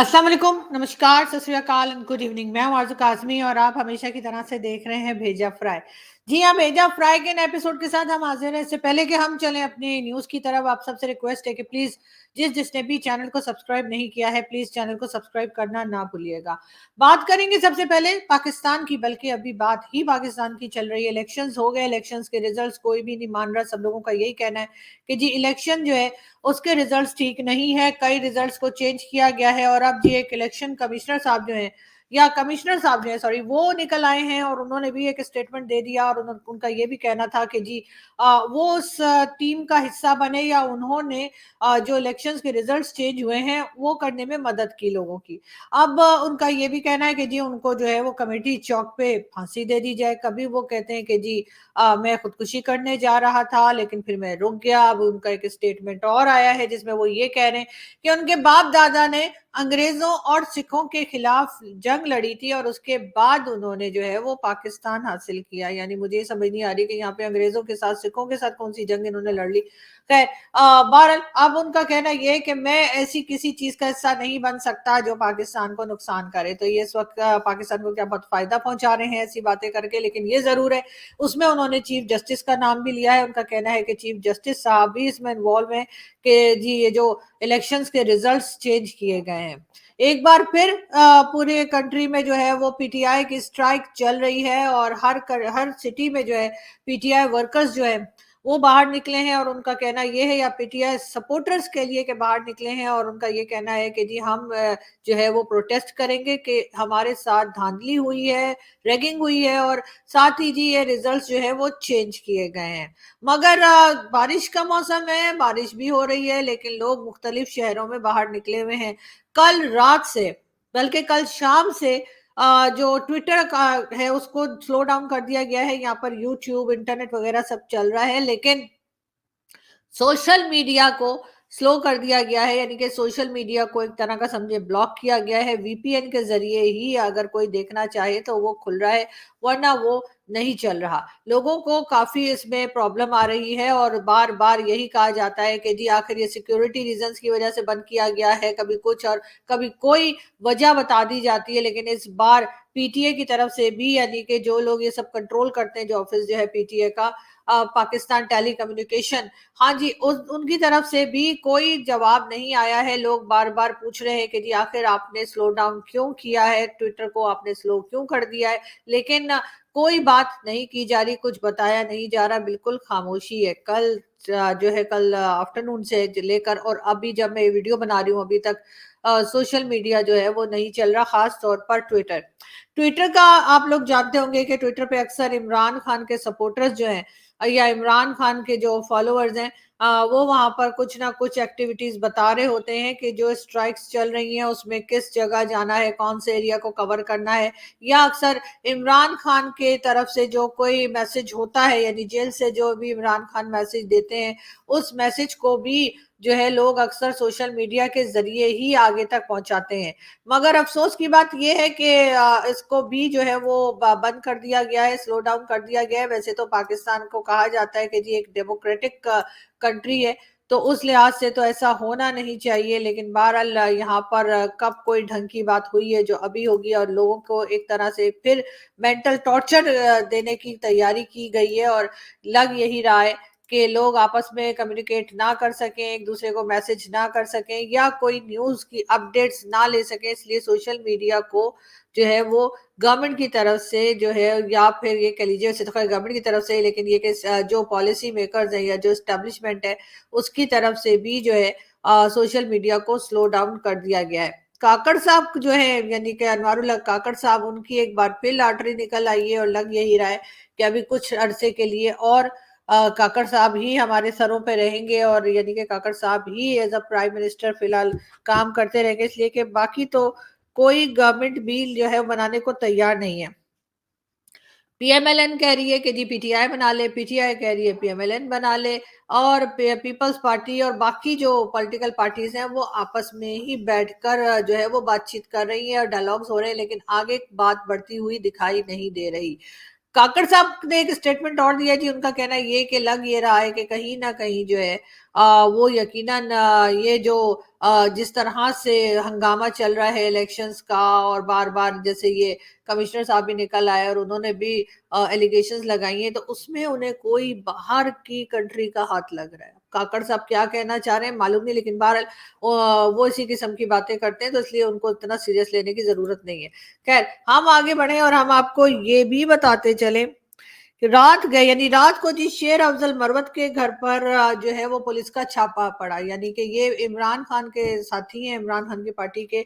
अस्सलाम वालेकुम, नमस्कार, सत श्री अकाल एंड गुड इवनिंग। मैं हूं आरज़ू काज़मी और आप हमेशा की तरह से देख रहे हैं भेजा फ्राई। जी हाँ, भेजा फ्राई के नए एपिसोड के साथ हम हाजिर हैं। इससे पहले कि हम चलें अपनी न्यूज़ की तरफ, आप सबसे रिक्वेस्ट है कि प्लीज़ जिसने भी चैनल को सब्सक्राइब नहीं किया है, प्लीज़ चैनल को सब्सक्राइब करना ना भूलिएगा। बात करेंगे सबसे पहले पाकिस्तान की, बल्कि अभी बात ही पाकिस्तान की चल रही है। इलेक्शंस हो गए, इलेक्शंस के रिजल्ट्स कोई भी नहीं मान रहा। सब लोगों का यही कहना है कि जी इलेक्शन जो है उसके रिजल्ट्स ठीक नहीं है, कई रिजल्ट्स को चेंज किया गया है और अब जी एक इलेक्शन कमिश्नर साहब जो हैं, या कमिश्नर साहब जो है सॉरी, वो निकल आए हैं और उन्होंने भी एक स्टेटमेंट दे दिया और उनका ये भी कहना था कि जी वो उस टीम का हिस्सा बने या उन्होंने जो इलेक्शंस के रिजल्ट्स चेंज हुए हैं वो करने में मदद की लोगों की। अब उनका ये भी कहना है कि जी उनको जो है वो कमेटी चौक पे फांसी दे दी जाए। कभी वो कहते हैं कि जी मैं खुदकुशी करने जा रहा था लेकिन फिर मैं रुक गया। अब उनका एक स्टेटमेंट और आया है जिसमें वो ये कह रहे हैं कि उनके बाप दादा ने अंग्रेजों और सिखों के खिलाफ जंग लड़ी थी और उसके बाद उन्होंने जो है वो पाकिस्तान हासिल किया। यानी मुझे ये समझ नहीं आ रही कि यहाँ पे अंग्रेजों के साथ सिखों के साथ कौन सी जंग इन्होंने लड़ ली। खैर, बहरहाल अब उनका कहना ये है कि मैं ऐसी किसी चीज का हिस्सा नहीं बन सकता जो पाकिस्तान को नुकसान करे। तो ये इस वक्त पाकिस्तान को क्या बहुत फायदा पहुंचा रहे हैं ऐसी बातें करके, लेकिन ये जरूर है उसमें उन्होंने चीफ जस्टिस का नाम भी लिया है। उनका कहना है कि चीफ जस्टिस साहब भी इसमें इन्वॉल्व हैं कि जी ये जो इलेक्शंस के रिजल्ट्स चेंज किए गए हैं। एक बार फिर पूरे कंट्री में जो है वो पीटीआई की स्ट्राइक चल रही है और हर सिटी में जो है पीटीआई वर्कर्स जो है वो बाहर निकले हैं और उनका कहना ये है, या पीटीआई सपोर्टर्स के लिए कि बाहर निकले हैं और उनका ये कहना है कि जी हम जो है वो प्रोटेस्ट करेंगे कि हमारे साथ धांधली हुई है, रैगिंग हुई है और साथ ही जी ये रिजल्ट्स जो है वो चेंज किए गए हैं। मगर बारिश का मौसम है, बारिश भी हो रही है लेकिन लोग मुख्तलिफ शहरों में बाहर निकले हुए हैं। कल रात से, बल्कि कल शाम से जो ट्विटर का है उसको स्लो डाउन कर दिया गया है। यहाँ पर यूट्यूब, इंटरनेट वगैरह सब चल रहा है, लेकिन सोशल मीडिया को स्लो कर दिया गया है। यानी कि सोशल मीडिया को एक तरह का समझे ब्लॉक किया गया है। वीपीएन के जरिए ही अगर कोई देखना चाहे तो वो खुल रहा है, वरना वो नहीं चल रहा। लोगों को काफी इसमें प्रॉब्लम आ रही है और बार बार यही कहा जाता है कि जी आखिर ये सिक्योरिटी रीजंस की वजह से बंद किया गया है, कभी कुछ और कभी कोई वजह बता दी जाती है। लेकिन इस बार पीटीए की तरफ से भी, यानी कि जो लोग ये सब कंट्रोल करते हैं, जो ऑफिस जो है पीटीए का, पाकिस्तान टेली कम्युनिकेशन, हाँ जी, उनकी तरफ से भी कोई जवाब नहीं आया है। लोग बार बार पूछ रहे हैं कि जी आखिर आपने स्लो डाउन क्यों किया है, ट्विटर को आपने स्लो क्यों कर दिया है, लेकिन कोई बात नहीं की जा रही, कुछ बताया नहीं जा रहा, बिल्कुल खामोशी है। कल जो है कल आफ्टरनून से लेकर और अभी जब मैं ये वीडियो बना रही हूँ अभी तक सोशल मीडिया जो है वो नहीं चल रहा, खास तौर पर ट्विटर। ट्विटर का आप लोग जानते होंगे कि ट्विटर पे अक्सर इमरान खान के सपोर्टर्स जो हैं या इमरान खान के जो फॉलोअर्स हैं, वो वहां पर कुछ ना कुछ एक्टिविटीज बता रहे होते हैं कि जो स्ट्राइक्स चल रही हैं उसमें किस जगह जाना है, कौन से एरिया को कवर करना है। या अक्सर इमरान खान के तरफ से जो कोई मैसेज होता है, यानी जेल से जो भी इमरान खान मैसेज देते हैं, उस मैसेज को भी जो है लोग अक्सर सोशल मीडिया के जरिए ही आगे तक पहुंचाते हैं। मगर अफसोस की बात यह है कि इसको भी जो है वो बंद कर दिया गया है, स्लो डाउन कर दिया गया है। वैसे तो पाकिस्तान को कहा जाता है कि जी एक डेमोक्रेटिक कंट्री है, तो उस लिहाज से तो ऐसा होना नहीं चाहिए, लेकिन बहरहाल यहाँ पर कब कोई ढंग की बात हुई है जो अभी होगी और लोगों को एक तरह से फिर मेंटल टॉर्चर देने की तैयारी की गई है। और लग यही रहा है कि लोग आपस में कम्युनिकेट ना कर सकें, एक दूसरे को मैसेज ना कर सकें या कोई न्यूज़ की अपडेट्स ना ले सकें, इसलिए सोशल मीडिया को जो है वो गवर्नमेंट की तरफ से जो है, या फिर ये कह लीजिए वैसे तो खैर गवर्नमेंट की तरफ से, लेकिन ये कि जो पॉलिसी मेकर्स हैं या जो एस्टेब्लिशमेंट है उसकी तरफ से भी जो है सोशल मीडिया को स्लो डाउन कर दिया गया है। काकड़ साहब जो है, यानी कि अनवारुल हक काकड़ साहब, उनकी एक बार फिर लॉटरी निकल आई है और लग यही रहा है कि अभी कुछ अरसे के लिए और काकड़ साहब ही हमारे सरों पे रहेंगे और यानी कि काकड़ साहब ही एज अ प्राइम मिनिस्टर फिलहाल काम करते रहेंगे, इसलिए कि बाकी तो कोई गवर्नमेंट बिल जो है बनाने को तैयार नहीं है। पीएमएलएन कह रही है कि जी पीटीआई बना ले, पीटीआई कह रही है पीएमएलएन बना ले, और पीपल्स पार्टी और बाकी जो पॉलिटिकल पार्टीज हैं वो आपस में ही बैठकर जो है वो बातचीत कर रही है और डायलॉग्स हो रहे हैं, लेकिन आगे बात बढ़ती हुई दिखाई नहीं दे रही। काकड़ साहब ने एक स्टेटमेंट और दिया जी, उनका कहना ये कि लग ये रहा है कि कहीं ना कहीं जो है वो यकीनन ये जो जिस तरह से हंगामा चल रहा है इलेक्शंस का, और बार बार जैसे ये कमिश्नर साहब भी निकल आए और उन्होंने भी एलिगेशंस लगाई हैं, तो उसमें उन्हें कोई बाहर की कंट्री का हाथ लग रहा है। काकड़ साहब क्या कहना चाह रहे हैं मालूम नहीं, लेकिन बहरहाल वो इसी किस्म की बातें करते हैं, तो इसलिए उनको इतना सीरियस लेने की जरूरत नहीं है। खैर, हम आगे बढ़े और हम आपको ये भी बताते चले कि रात गए, यानी रात को जी शेर अफजल मरवत के घर पर जो है वो पुलिस का छापा पड़ा। यानी कि ये इमरान खान के साथी हैं, इमरान खान की पार्टी के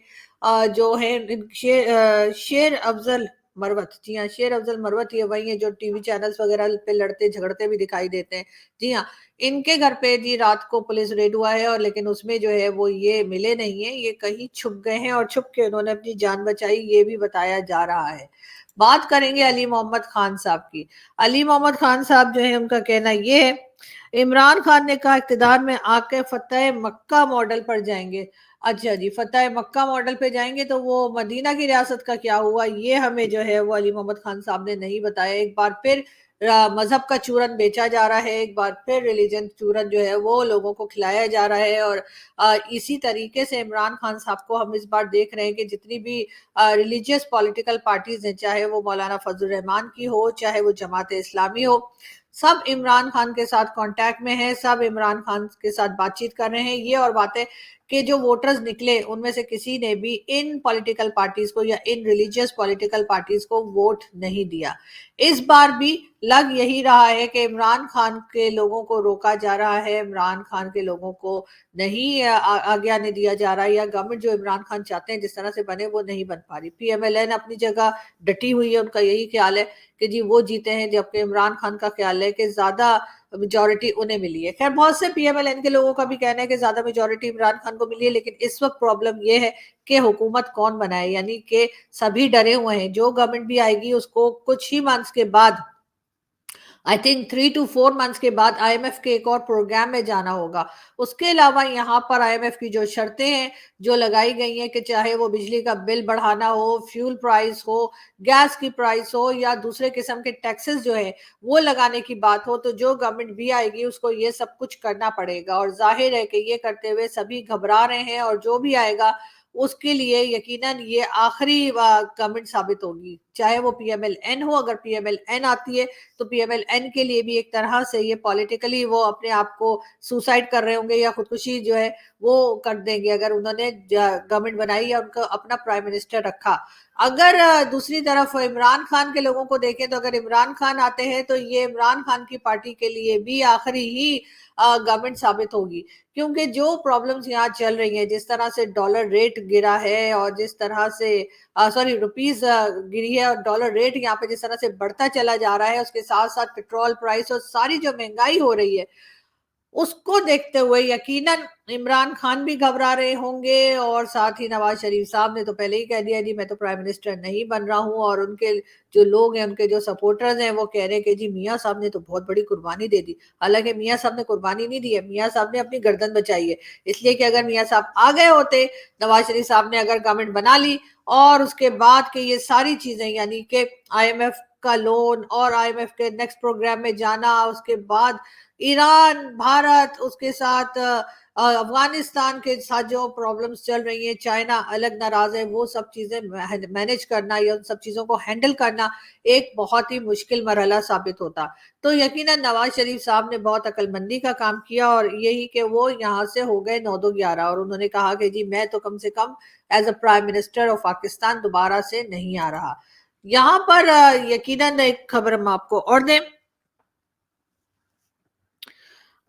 जो है शेर अफजल मरवत। जी हाँ, शेर अफजल मरवत ये वही है जो टीवी चैनल्स वगैरह पे लड़ते झगड़ते भी दिखाई देते हैं। जी हाँ, इनके घर पे जी रात को पुलिस रेड हुआ है, और लेकिन उसमें जो है वो ये मिले नहीं है, ये कहीं छुप गए हैं और छुप के उन्होंने अपनी जान बचाई, ये भी बताया जा रहा है। बात करेंगे अली मोहम्मद खान साहब की। अली मोहम्मद खान साहब जो है उनका कहना ये है, इमरान खान ने कहा इक़्तिदार में आके फतेह मक्का मॉडल पर जाएंगे। अच्छा जी, फतेह मक्का मॉडल पे जाएंगे, तो वो मदीना की रियासत का क्या हुआ, ये हमें जो है वो अली मोहम्मद खान साहब ने नहीं बताया। एक बार फिर मजहब का चूरन बेचा जा रहा है, एक बार फिर रिलीजन चूरन जो है वो लोगों को खिलाया जा रहा है। और इसी तरीके से इमरान खान साहब को हम इस बार देख रहे हैं कि जितनी भी रिलीजियस पॉलिटिकल पार्टीज हैं, चाहे वो मौलाना फजल रहमान की हो, चाहे वो जमात इस्लामी हो, सब इमरान खान के साथ कांटेक्ट में है, सब इमरान खान के साथ बातचीत कर रहे हैं। ये और बातें कि जो वोटर्स निकले उनमें से किसी ने भी इन पॉलिटिकल पार्टीज को या इन रिलीजियस पॉलिटिकल पार्टीज को वोट नहीं दिया। इस बार भी लग यही रहा है कि इमरान खान के लोगों को रोका जा रहा है, इमरान खान के लोगों को नहीं आगे आने दिया जा रहा है, या गवर्नमेंट जो इमरान खान चाहते हैं जिस तरह से बने वो नहीं बन पा रही। पीएमएलएन अपनी जगह डटी हुई है, उनका यही ख्याल है कि जी वो जीते हैं, जबकि इमरान खान का ख्याल है कि ज्यादा मेजोरिटी उन्हें मिली है। खैर, बहुत से पीएमएलएन के लोगों का भी कहना है कि ज्यादा मेजोरिटी इमरान खान को मिली है, लेकिन इस वक्त प्रॉब्लम ये है कि हुकूमत कौन बनाए। यानी कि सभी डरे हुए हैं, जो गवर्नमेंट भी आएगी उसको कुछ ही मंथ्स के बाद, आई थिंक 3 to 4 months के बाद आईएमएफ के एक और प्रोग्राम में जाना होगा। उसके अलावा यहाँ पर आईएमएफ की जो शर्तें हैं जो लगाई गई हैं कि चाहे वो बिजली का बिल बढ़ाना हो, फ्यूल प्राइस हो, गैस की प्राइस हो, या दूसरे किस्म के टैक्सेस जो है वो लगाने की बात हो, तो जो गवर्नमेंट भी आएगी उसको ये सब कुछ करना पड़ेगा। और जाहिर है कि ये करते हुए सभी घबरा रहे हैं, और जो भी आएगा उसके लिए यकीनन ये आखिरी गवर्नमेंट साबित होगी, चाहे वो पीएमएलएन हो। अगर पीएमएलएन आती है तो पीएमएलएन के लिए भी एक तरह से ये पॉलिटिकली वो अपने आप को सुसाइड कर रहे होंगे, या खुदकुशी जो है वो कर देंगे अगर उन्होंने गवर्नमेंट बनाई या उनका अपना प्राइम मिनिस्टर रखा। अगर दूसरी तरफ इमरान खान के लोगों को देखें, तो अगर इमरान खान आते हैं तो ये इमरान खान की पार्टी के लिए भी आखिरी ही गवर्नमेंट साबित होगी, क्योंकि जो प्रॉब्लम्स यहाँ चल रही हैं, जिस तरह से डॉलर रेट गिरा है, और जिस तरह से सॉरी रुपीज गिरी है, और डॉलर रेट यहाँ पे जिस तरह से बढ़ता चला जा रहा है, उसके साथ साथ पेट्रोल प्राइस और सारी जो महंगाई हो रही है, उसको देखते हुए यकीनन इमरान खान भी घबरा रहे होंगे। और साथ ही नवाज शरीफ साहब ने तो पहले ही कह दिया जी मैं तो प्राइम मिनिस्टर नहीं बन रहा हूं, और उनके जो लोग हैं, उनके जो सपोर्टर्स हैं, वो कह रहे हैं कि जी मियां साहब ने तो बहुत बड़ी कुर्बानी दे दी। हालांकि मियां साहब ने कुर्बानी नहीं दी है, मियां साहब ने अपनी गर्दन बचाई है। इसलिए कि अगर मियां साहब आ गए होते, नवाज शरीफ साहब ने अगर गवर्नमेंट बना ली, और उसके बाद के ये सारी चीजें, यानी कि आईएमएफ का लोन और आईएमएफ के नेक्स्ट प्रोग्राम में जाना, उसके बाद ईरान, भारत, उसके साथ अफगानिस्तान के साथ जो प्रॉब्लम्स चल रही हैं, चाइना अलग नाराज है, वो सब चीजें मैनेज करना या उन सब चीजों को हैंडल करना एक बहुत ही मुश्किल मरहला साबित होता। तो यकीनन नवाज शरीफ साहब ने बहुत अक्लमंदी का काम किया, और यही कि वो यहाँ से हो गए 9-2-11, और उन्होंने कहा कि जी मैं तो कम से कम as a prime minister of Pakistan दोबारा से नहीं आ रहा। यहाँ पर यकीनन एक खबर हम आपको और दें,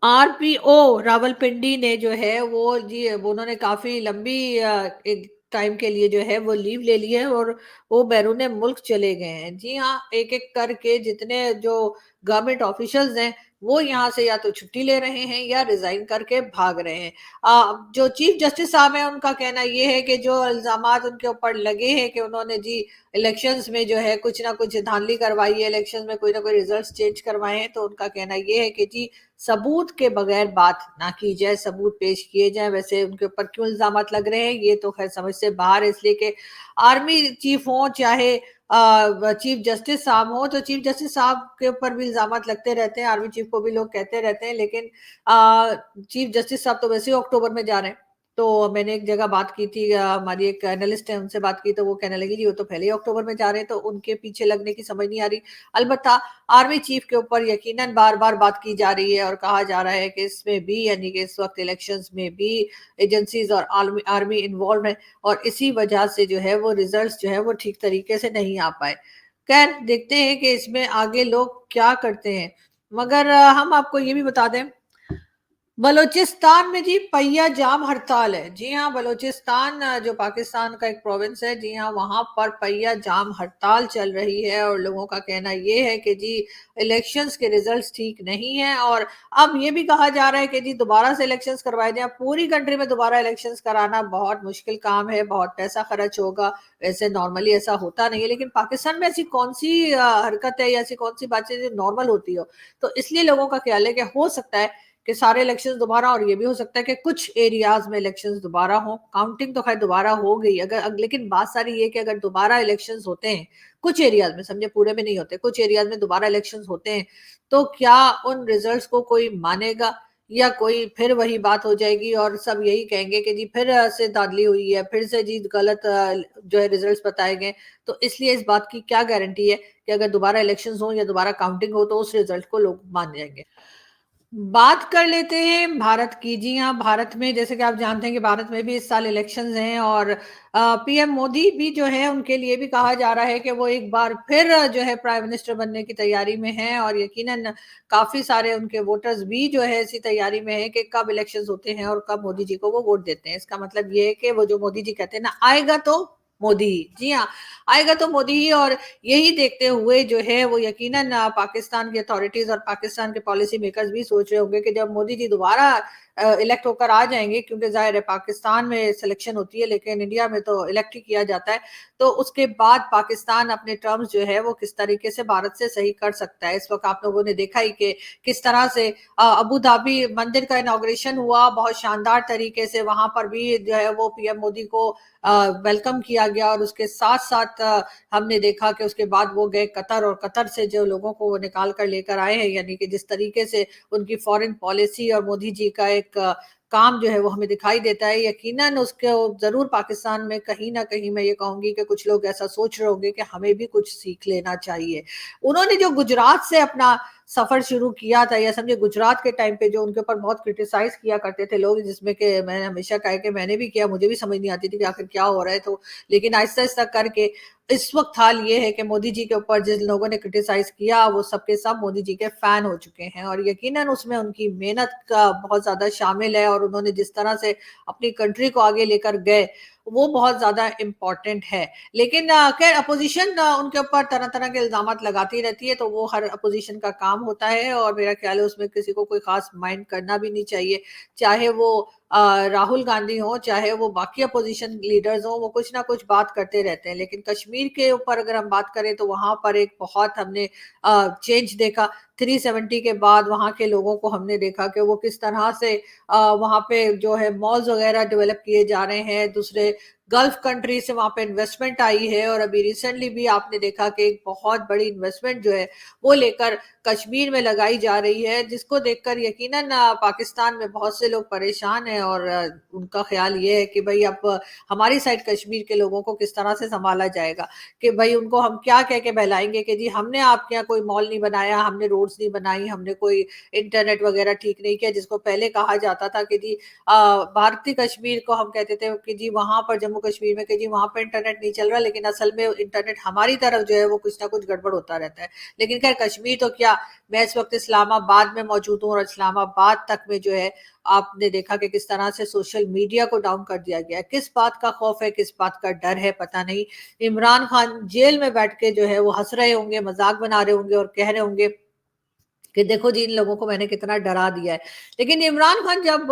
आरपीओ रावलपिंडी ने जो है वो जी उन्होंने काफी लंबी एक टाइम के लिए जो है वो लीव ले ली है, और वो बैरून मुल्क चले गए हैं। जी हाँ, एक एक करके जितने जो गवर्नमेंट ऑफिशियल्स हैं वो यहाँ से या तो छुट्टी ले रहे हैं या रिजाइन करके भाग रहे हैं। जो चीफ जस्टिस साहब हैं उनका कहना ये है कि जो इल्जामात उनके ऊपर लगे हैं कि उन्होंने जी इलेक्शंस में जो है कुछ ना कुछ धांधली करवाई है, इलेक्शंस में कोई ना कोई रिजल्ट्स चेंज करवाए हैं, तो उनका कहना ये है कि जी सबूत के बगैर बात ना की जाए, सबूत पेश किए जाएं। वैसे उनके ऊपर क्यों इल्जामात लग रहे हैं ये तो खैर समझ से बाहर है, इसलिए कि आर्मी चीफ हो चाहे चीफ जस्टिस साहब हो, तो चीफ जस्टिस साहब के ऊपर भी इल्जामात लगते रहते हैं, आर्मी चीफ को भी लोग कहते रहते हैं, लेकिन चीफ जस्टिस साहब तो वैसे ही अक्टूबर में जा रहे हैं। तो मैंने एक जगह बात की थी, हमारी एक एनालिस्ट है उनसे बात की, तो वो कहने लगी जी वो तो पहले ही अक्टूबर में जा रहे हैं, तो उनके पीछे लगने की समझ नहीं आ रही। अलबत्ता आर्मी चीफ के ऊपर यकीनन बार बार बात की जा रही है और कहा जा रहा है कि इसमें भी, यानी कि इस वक्त इलेक्शंस में भी एजेंसीज और आर्मी इन्वॉल्व है, और इसी वजह से जो है वो रिजल्ट्स जो है वो ठीक तरीके से नहीं आ पाए। खैर देखते हैं कि इसमें आगे लोग क्या करते हैं। मगर हम आपको ये भी बता दें, बलूचिस्तान में जी पहिया जाम हड़ताल है। जी हाँ, बलूचिस्तान जो पाकिस्तान का एक प्रोविंस है, जी हाँ, वहां पर पहिया जाम हड़ताल चल रही है और लोगों का कहना ये है कि जी इलेक्शंस के रिजल्ट्स ठीक नहीं हैं, और अब ये भी कहा जा रहा है कि जी दोबारा से इलेक्शंस करवाए जाए। पूरी कंट्री में दोबारा इलेक्शंस कराना बहुत मुश्किल काम है, बहुत पैसा खर्च होगा। वैसे नॉर्मली ऐसा होता नहीं है, लेकिन पाकिस्तान में ऐसी कौन सी हरकत है या ऐसी कौन सी बातें जो नॉर्मल होती हो, तो इसलिए लोगों का ख्याल है कि हो सकता है कि सारे इलेक्शंस दोबारा, और ये भी हो सकता है कि कुछ एरियाज में इलेक्शंस दोबारा हो। काउंटिंग तो खैर दोबारा हो गई, लेकिन बात सारी ये कि अगर दोबारा इलेक्शंस होते हैं कुछ एरियाज में, समझे पूरे में नहीं होते, कुछ एरियाज में दोबारा इलेक्शंस होते हैं, तो क्या उन रिजल्ट्स को कोई मानेगा, या कोई फिर वही बात हो जाएगी और सब यही कहेंगे कि जी फिर से धांधली हुई है, फिर से जी गलत जो है रिजल्ट्स बताए गए। तो इसलिए इस बात की क्या गारंटी है कि अगर दोबारा इलेक्शंस हो या दोबारा काउंटिंग हो तो उस रिजल्ट को लोग मान जाएंगे। बात कर लेते हैं भारत की। जी हाँ, भारत में जैसे कि आप जानते हैं कि भारत में भी इस साल इलेक्शंस हैं, और पीएम मोदी भी जो है उनके लिए भी कहा जा रहा है कि वो एक बार फिर जो है प्राइम मिनिस्टर बनने की तैयारी में हैं, और यकीनन काफी सारे उनके वोटर्स भी जो है इसी तैयारी में है कि कब इलेक्शंस होते हैं और कब मोदी जी को वो वोट देते हैं। इसका मतलब ये है कि वो जो मोदी जी कहते हैं ना, आएगा तो मोदी ही। जी हाँ, आएगा तो मोदी ही, और यही देखते हुए जो है वो यकीनन पाकिस्तान की अथॉरिटीज और पाकिस्तान के पॉलिसी मेकर्स भी सोच रहे होंगे कि जब मोदी जी दोबारा इलेक्ट होकर आ जाएंगे, क्योंकि जाहिर है पाकिस्तान में सिलेक्शन होती है लेकिन इंडिया में तो इलेक्ट ही किया जाता है, तो उसके बाद पाकिस्तान अपने टर्म्स जो है वो किस तरीके से भारत से सही कर सकता है। इस वक्त आप लोगों ने देखा ही कि किस तरह से अबू धाबी मंदिर का इनॉग्रेशन हुआ, बहुत शानदार तरीके से वहां पर भी जो है वो पीएम मोदी को वेलकम किया गया, और उसके साथ साथ हमने देखा कि उसके बाद वो गए कतर, और कतर से जो लोगों को वो निकाल कर लेकर आए हैं, यानी कि जिस तरीके से उनकी फॉरेन पॉलिसी और मोदी जी का एक काम जो है वो हमें दिखाई देता है। यकीनन उसके जरूर पाकिस्तान में कहीं ना कहीं मैं ये कहूंगी कि कुछ लोग ऐसा सोच रहे होंगे कि हमें भी कुछ सीख लेना चाहिए। उन्होंने जो गुजरात से अपना सफर शुरू किया था, या समझे गुजरात के टाइम पे जो उनके ऊपर बहुत क्रिटिसाइज किया करते थे लोग, जिसमें कि मैंने हमेशा कहा कि मैंने भी किया, मुझे भी समझ नहीं आती थी कि आखिर क्या हो रहा है, तो लेकिन आहिस्ता आहिस्ता करके इस वक्त हाल ये है कि मोदी जी के ऊपर जिन लोगों ने क्रिटिसाइज किया वो सबके सब मोदी जी के फैन हो चुके हैं, और यकीनन उसमें उनकी मेहनत का बहुत ज्यादा शामिल है, और उन्होंने जिस तरह से अपनी कंट्री को आगे लेकर गए वो बहुत ज्यादा इम्पोर्टेंट है। लेकिन खैर अपोजिशन उनके ऊपर तरह तरह के इल्जाम लगाती रहती है, तो वो हर अपोजिशन का काम होता है, और मेरा ख्याल है उसमें किसी को कोई खास माइंड करना भी नहीं चाहिए। चाहे वो राहुल गांधी हो, चाहे वो बाकी अपोजिशन लीडर्स हो, वो कुछ ना कुछ बात करते रहते हैं। लेकिन कश्मीर के ऊपर अगर हम बात करें तो वहां पर एक बहुत हमने चेंज देखा 370 के बाद। वहां के लोगों को हमने देखा कि वो किस तरह से वहां पे जो है मॉल्स वगैरह डेवलप किए जा रहे हैं, दूसरे गल्फ कंट्री से वहां पे इन्वेस्टमेंट आई है, और अभी रिसेंटली भी आपने देखा कि एक बहुत बड़ी इन्वेस्टमेंट जो है वो लेकर कश्मीर में लगाई जा रही है, जिसको देखकर यकीनन पाकिस्तान में बहुत से लोग परेशान हैं, और उनका ख्याल ये है कि भाई अब हमारी साइड कश्मीर के लोगों को किस तरह से संभाला जाएगा, कि भाई उनको हम क्या कह के बहलाएंगे कि जी हमने आपके यहाँ कोई मॉल नहीं बनाया, हमने रोड्स नहीं बनाई, हमने कोई इंटरनेट वगैरह ठीक नहीं किया, जिसको पहले कहा जाता था कि जी भारतीय कश्मीर को हम कहते थे कि जी वहां पर जम्मू कश्मीर में कि जी वहां पर इंटरनेट नहीं चल रहा, लेकिन असल में इंटरनेट हमारी तरफ जो है वो कुछ ना कुछ गड़बड़ होता रहता है। लेकिन खैर कश्मीर तो क्या, मैं इस वक्त इस्लामाबाद में मौजूद हूँ, और इस्लामाबाद तक में जो है आपने देखा कि किस तरह से सोशल मीडिया को डाउन कर दिया गया है। किस बात का खौफ है, किस बात का डर है, पता नहीं। इमरान खान जेल में बैठ के जो है वो हंस रहे होंगे, मजाक बना रहे होंगे, और कह रहे होंगे कि देखो जी इन लोगों को मैंने कितना डरा दिया है। लेकिन इमरान खान जब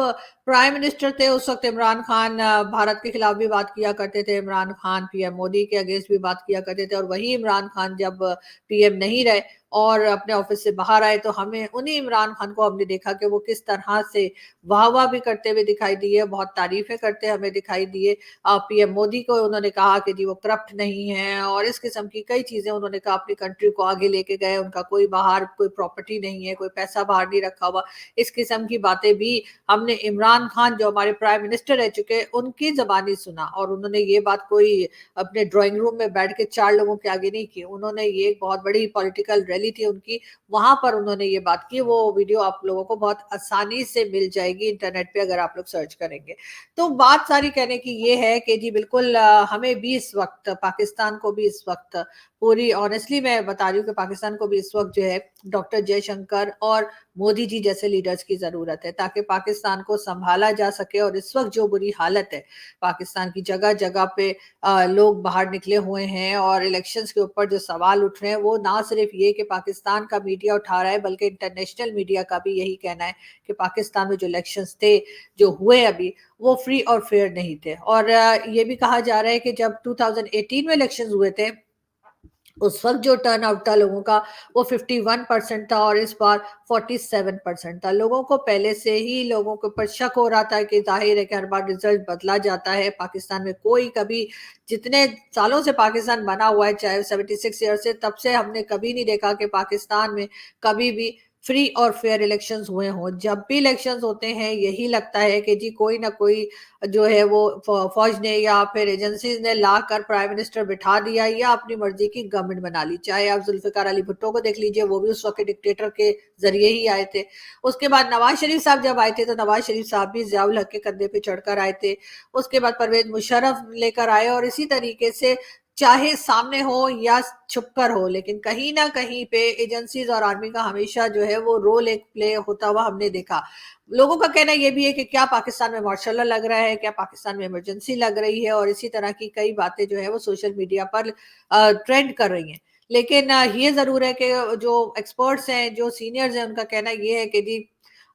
प्राइम मिनिस्टर थे उस वक्त इमरान खान भारत के खिलाफ भी बात किया करते थे, इमरान खान पीएम मोदी के अगेंस्ट भी बात किया करते थे, और वही इमरान खान जब पीएम नहीं रहे और अपने ऑफिस से बाहर आए तो हमें उन्हीं इमरान खान को हमने देखा कि वो किस तरह से वाह वाह भी करते हुए दिखाई दिए, बहुत तारीफें करते हमें दिखाई दिए। पीएम मोदी को उन्होंने कहा कि जी वो करप्ट नहीं है और इस किस्म की कई चीजें उन्होंने कहा, अपनी कंट्री को आगे लेके गए, उनका कोई बाहर कोई प्रॉपर्टी नहीं है, कोई पैसा बाहर नहीं रखा हुआ, इस किस्म की बातें भी हमने इमरान खान जो हमारे प्राइम मिनिस्टर रह चुके उनकी जबानी सुना। और उन्होंने ये बात कोई अपने ड्राइंग रूम में बैठ के 4 लोगों के आगे नहीं की, उन्होंने ये बहुत बड़ी पॉलिटिकल रैली थी उनकी, वहां पर उन्होंने ये बात की। वो वीडियो आप लोगों को बहुत आसानी से मिल जाएगी इंटरनेट पे अगर आप लोग सर्च करेंगे। तो बात सारी कहने की ये है कि जी बिल्कुल हमें भी इस वक्त, पाकिस्तान को भी इस वक्त, पूरी ऑनेस्टली मैं बता रही हूँ कि पाकिस्तान को भी इस वक्त जो है डॉक्टर जयशंकर और मोदी जी जैसे लीडर्स की जरूरत है, ताकि पाकिस्तान को संभाला जा सके। और इस वक्त जो बुरी हालत है पाकिस्तान की, जगह जगह पे लोग बाहर निकले हुए हैं और इलेक्शंस के ऊपर जो सवाल उठ रहे हैं वो ना सिर्फ ये कि पाकिस्तान का मीडिया उठा रहा है, बल्कि इंटरनेशनल मीडिया का भी यही कहना है कि पाकिस्तान में जो इलेक्शंस थे जो हुए अभी, वो फ्री और फेयर नहीं थे। और ये भी कहा जा रहा है कि जब 2018 में इलेक्शंस हुए थे उस वक्त जो टर्न आउट था लोगों का वो 51% था और इस बार 47% था। लोगों को पहले से ही लोगों के ऊपर शक हो रहा था कि जाहिर है कि हर बार रिजल्ट बदला जाता है पाकिस्तान में, कोई कभी, जितने सालों से पाकिस्तान बना हुआ है, चाहे 76 ईयर से, तब से हमने कभी नहीं देखा कि पाकिस्तान में कभी भी फ्री और फेयर इलेक्शंस हुए हों। जब भी इलेक्शंस होते हैं यही लगता है कि जी कोई ना कोई जो है वो फौज ने या फिर एजेंसीज ने ला कर प्राइम मिनिस्टर बिठा दिया या अपनी मर्जी की गवर्नमेंट बना ली। चाहे आप जुल्फिकार अली भुट्टो को देख लीजिए, वो भी उस वक्त डिक्टेटर के जरिए ही आए थे। उसके बाद नवाज शरीफ साहब जब आए थे तो नवाज शरीफ साहब भी जियाउल हक के कंधे पे चढ़कर आए थे। उसके बाद परवेज मुशर्रफ लेकर आए और इसी तरीके से चाहे सामने हो या छुपकर हो, लेकिन कहीं ना कहीं पे एजेंसीज और आर्मी का हमेशा जो है वो रोल एक प्ले होता हुआ हमने देखा। लोगों का कहना ये भी है कि क्या पाकिस्तान में मार्शल लॉ लग रहा है, क्या पाकिस्तान में इमरजेंसी लग रही है, और इसी तरह की कई बातें जो है वो सोशल मीडिया पर ट्रेंड कर रही हैं। लेकिन ये जरूर है कि जो एक्सपर्ट्स हैं, जो सीनियर्स हैं, उनका कहना ये है कि जी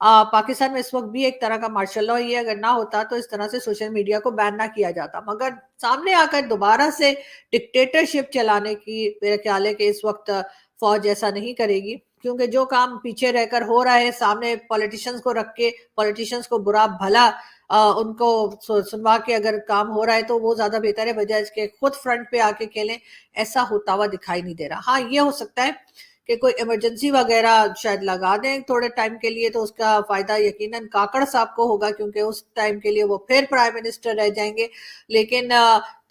पाकिस्तान में इस वक्त भी एक तरह का मार्शल लॉ ये अगर ना होता तो इस तरह से सोशल मीडिया को बैन ना किया जाता। मगर सामने आकर दोबारा से डिक्टेटरशिप चलाने की मेरा ख्याल है कि इस वक्त फौज ऐसा नहीं करेगी, क्योंकि जो काम पीछे रहकर हो रहा है सामने पॉलिटिशियंस को रख के, पॉलिटिशियंस को बुरा भला उनको सुनवा के अगर काम हो रहा है तो वो ज्यादा बेहतर है, बजाय इसके खुद फ्रंट पे आके खेलें। ऐसा होता हुआ दिखाई नहीं दे रहा। हाँ, ये हो सकता है कि कोई इमरजेंसी वगैरह शायद लगा दें थोड़े टाइम के लिए, तो उसका फायदा यकीनन काकड़ साहब को होगा, क्योंकि उस टाइम के लिए वो फिर प्राइम मिनिस्टर रह जाएंगे। लेकिन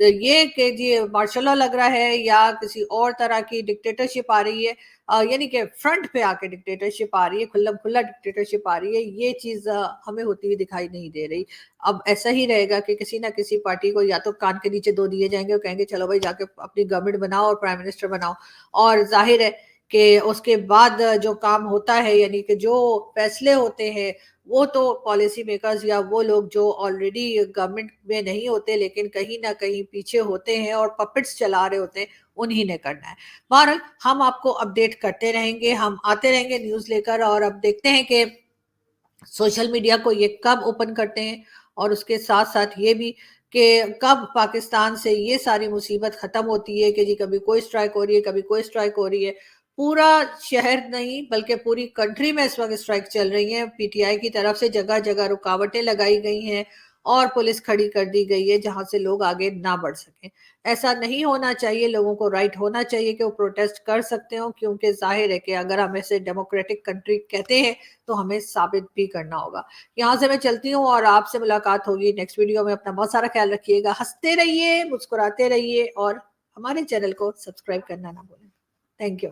ये कि जी मार्शल लॉ लग रहा है या किसी और तरह की डिक्टेटरशिप आ रही है, यानी कि फ्रंट पे आके डिक्टेटरशिप आ रही है, खुल्लम खुल्ला डिक्टेटरशिप आ रही है, ये चीज हमें होती हुई दिखाई नहीं दे रही। अब ऐसा ही रहेगा कि किसी ना किसी पार्टी को या तो कान के नीचे दो दिए जाएंगे और कहेंगे चलो भाई जाके अपनी गवर्नमेंट बनाओ और प्राइम मिनिस्टर बनाओ। और जाहिर है कि उसके बाद जो काम होता है, यानी कि जो फैसले होते हैं, वो तो पॉलिसी मेकर्स या वो लोग जो ऑलरेडी गवर्नमेंट में नहीं होते लेकिन कहीं ना कहीं पीछे होते हैं और पपेट्स चला रहे होते हैं, उन्हीं ने करना है। बहरहाल हम आपको अपडेट करते रहेंगे, हम आते रहेंगे न्यूज़ लेकर, और अब देखते हैं कि सोशल मीडिया को ये कब ओपन करते हैं, और उसके साथ साथ ये भी कि कब पाकिस्तान से ये सारी मुसीबत खत्म होती है कि जी कभी कोई स्ट्राइक हो रही है, कभी कोई स्ट्राइक हो रही है। पूरा शहर नहीं बल्कि पूरी कंट्री में इस वक्त स्ट्राइक चल रही है, पीटीआई की तरफ से जगह जगह रुकावटें लगाई गई हैं और पुलिस खड़ी कर दी गई है जहां से लोग आगे ना बढ़ सकें। ऐसा नहीं होना चाहिए, लोगों को राइट होना चाहिए कि वो प्रोटेस्ट कर सकते हो, क्योंकि जाहिर है कि अगर हम ऐसे डेमोक्रेटिक कंट्री कहते हैं तो हमें साबित भी करना होगा। यहाँ से मैं चलती हूँ और आपसे मुलाकात होगी नेक्स्ट वीडियो में। अपना बहुत सारा ख्याल रखिएगा, हंसते रहिए, मुस्कुराते रहिए और हमारे चैनल को सब्सक्राइब करना ना भूलें। Thank you.